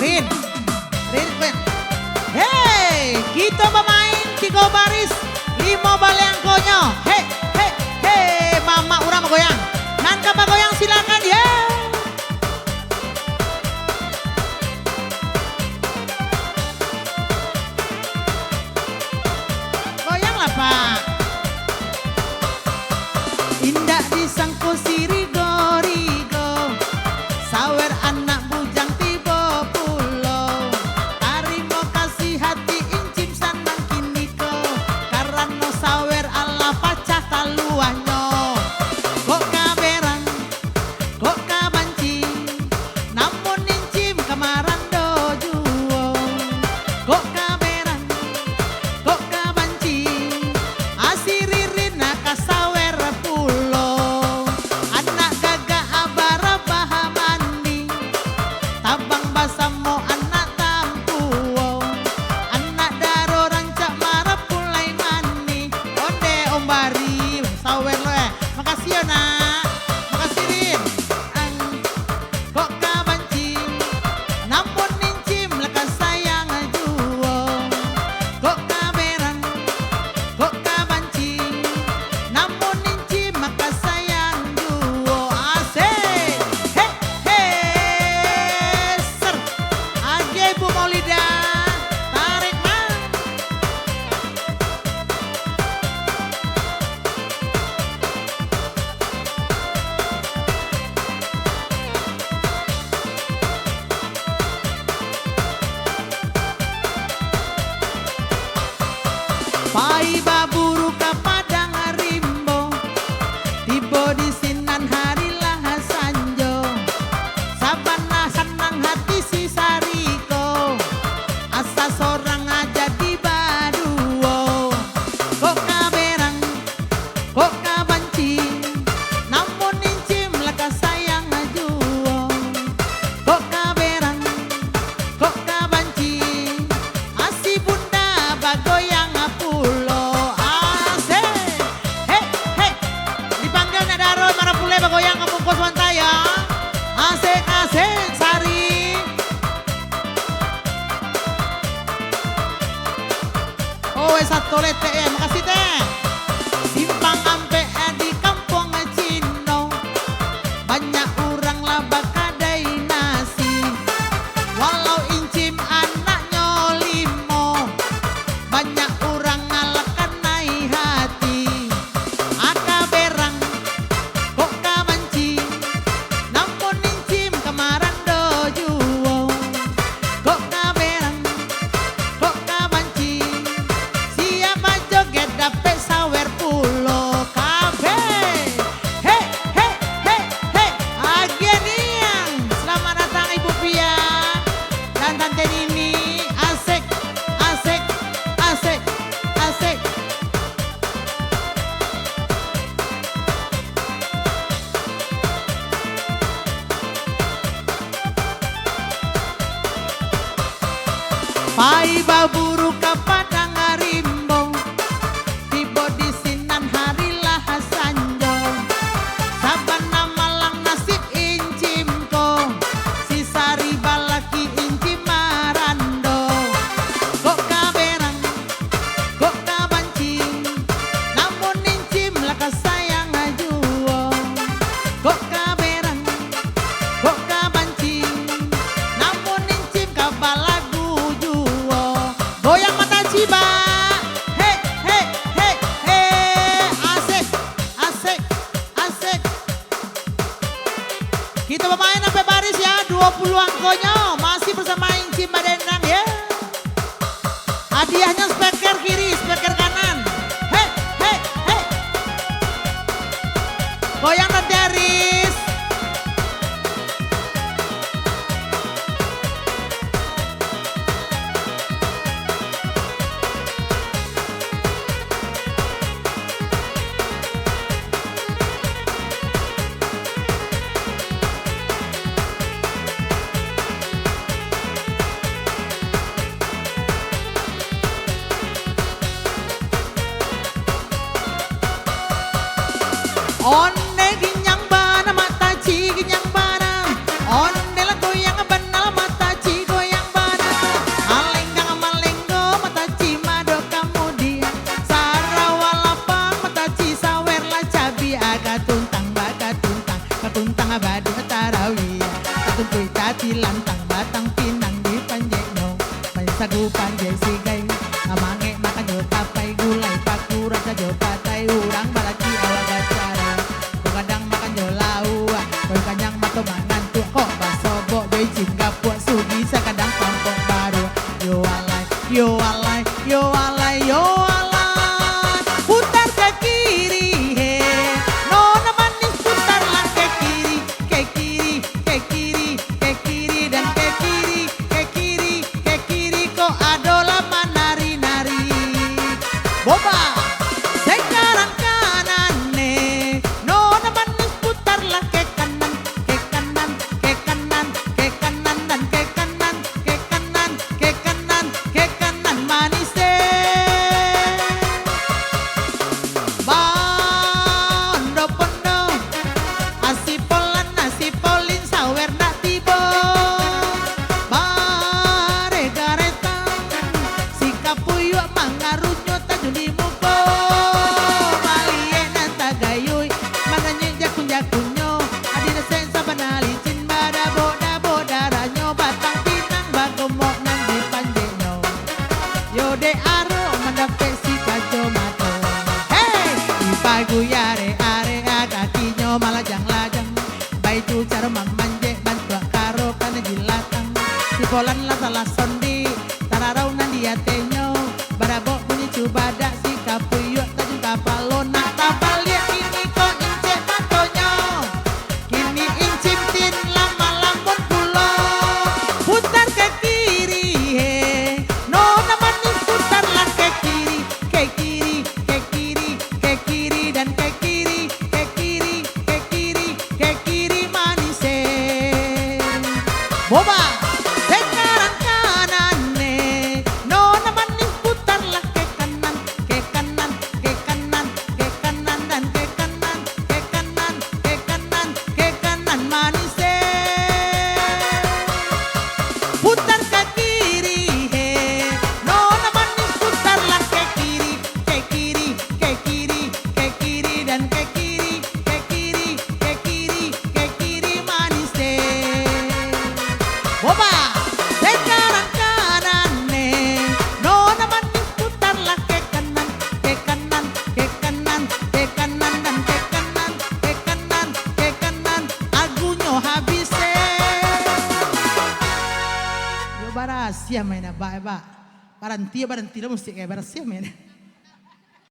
Rin. Hei, kita pemain 3 baris 5 balengkonya. Hei, hei, hei, mama urang goyang. Nan kapa goyang silakan ya. Goyang lah Pak. Indah disangko sirigo-rigo, sawer anak bujang tiba pulau. Tarimo kasih hati incim sanang kiniko, karena sawer ala pacah taluanyo. Kok kaberang, kok kabanci, namun incim kamaran dojuo. Kok kaberang, kok kabanci, asiririn nakasawer pulau. Anak gagak abara bahamani, tabang basamo anak tampuo. Anak daro rancak marah pulai mani, onde ombari sawer lo makasih ya nak, makasih Rin. Kok kabanci, namun incim lekas sayang juo. Kok kaberang, kok kabanci, namun incim maka sayang juo. Asik, hei, hei, ser, age Bu Maulida, tarik man. Pai baburu ka padang rimbo, tiba di sinan harilah sanjo. Sabana senang hati si Sariko, asa sorang aja di baduo. Kok kaberang, kok kabanci, namun incim lekas sayang juo. Kok kaberang, kok kabanci, asi bunda bagoyang pulo. Asik, hei, hei, dipanggil nak daro marah pule bagoyang kampung kos wantaya. Asik, asik, Sari. Oh, satu lete ya, makasih teh. Simpang ampe di kampung Cino, banyak orang lah bakadai nasi. Walau incim anaknya 5, banyak orang ngalakan naik hati. Aka berang, kok kabanci, namun incim kemaran dojuo. Kok kaberang, kok kabanci, siapa joget dapet sawer pulo. Kabe, hei, hei, hei, hei, Ageniang. Selamat datang Ibu Pia dan Tante Nini. Asik, asik, asik, asik. Pai baburu ka padang rimbo, tiba di sinan harilah sanjo. Sabana malang nasib incimko, si Sari balaki incim marando. Kok kaberang, kok kabanci, namun incim lekas sayang juo. Kok kaberang, kok kabanci, namun incim kabalagu juo. Goyang mata ciba, hei, hei, hei, hei, asik, asik, asik. Kita pemain sampai baris ya, 20 angkonya masih bersama Incim Badendang ya. Hadiahnya speaker kiri, speaker kanan. Hei, hei, hei. Goyang dan Deris. hati lantang batang pinang di panjekno main sagupan jesigay amange makan jo tapai gulai pakuran sajo patai urang balaki awak bacara kadang makan jo laua koi kanyang mato mangan tuak kok basobo beijing gapuak sugi sakadang kampung baru yo alay yo alay yo alay yo alay putar ke kiri he nona manis putarlah ke kiri ke kiri ke kiri ke kiri dan ke kiri ke kiri ke kiri kok adola menari-nari boba sekarang kanan nih nona manis putarlah ke kanan ke kanan ke kanan ke kanan dan ke kanan ke kanan ke kanan ke kanan manis bondo pondo asipolan asipolin sawer nak tiba bare garetan sikapuyo mangarunyo tajuli muko malien tagayoy manganyen jakun jakunyo adina sensa banalicin badabo dabo daranyo batang pinang bagomok nang di panjenyo yode aro mendape si kajo mato hey ipagu yare are kakinya malajang-lajang baitu cara mamanje bantua karo kana jilatang si polan la salah sondi tararau nan dia tenyo barabo bunyi cubada si kapuyo tajun kapalona tapal dia ini kok ince matonyo kini incim tin lama lamun pulo putar ke kiri he nona manis putarlah ke kiri ke kiri ke kiri ke kiri dan ke kiri ke kiri ke kiri ke kiri manis boba sekarang kanan nih nona manis putarlah ke kanan ke kanan ke kanan ke kanan dan ke kanan ke kanan ke kanan ke kanan manis putar ke kiri he nona manis putarlah ke kiri ke kiri ke kiri ke kiri dan ke kiri ke kiri ke kiri ke kiri manis boba sekarang kanan nih nona manis putarlah ke kanan ke kanan ke kanan ke kanan dan ke kanan ke kanan ke kanan agunyo habis yo barasia main ba barantia musik kayak barasia main